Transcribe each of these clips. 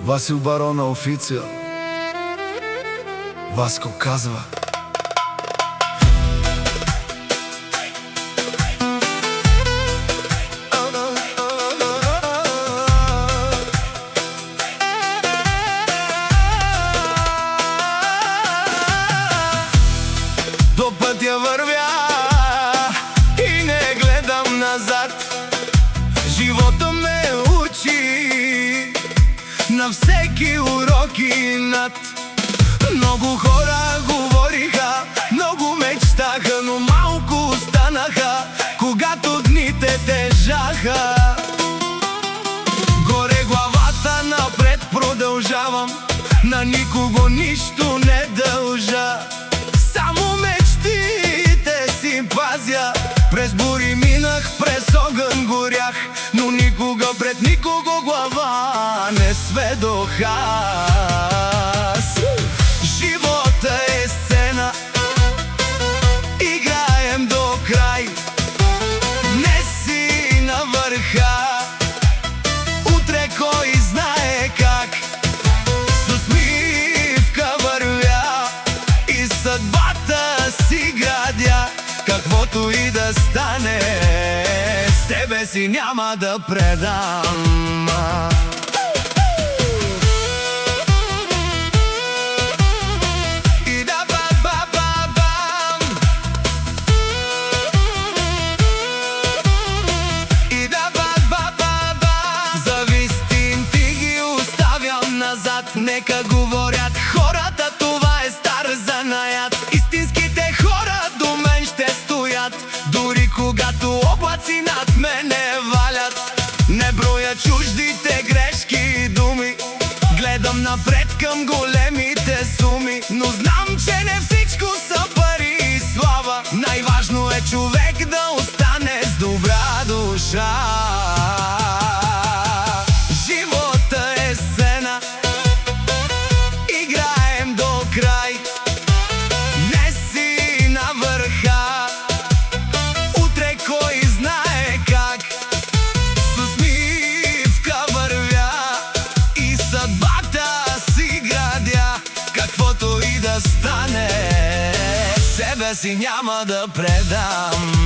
Васил Барона официал. Васко казва: до пътя вървя и не гледам назад. Живота ме учи на всеки урок и над. Много хора говориха, много мечтаха, но малко останаха, когато дните тежаха. Горе главата, напред продължавам, на никого нищо не дължа. Само мечтите си пазя, през бури минах, през огън горях, но никога пред никого глава не сведох аз. Живота е сцена, играем до край, не си на върха, утре кой знае как. С усмивка вървя и съдбата си градя, каквото и да стане, с тебе си няма да предам. Нека говорят хората, това е стар занаят. Истинските хора до мен ще стоят, дори когато облаци над мене валят. Не броя чуждите грешки и думи, гледам напред към големите суми. Но знам, че не всичко са пари и слава, най-важно е човек да остане с добра душа. Стане, себе си няма да предам.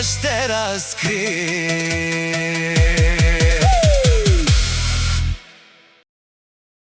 Ще разкри.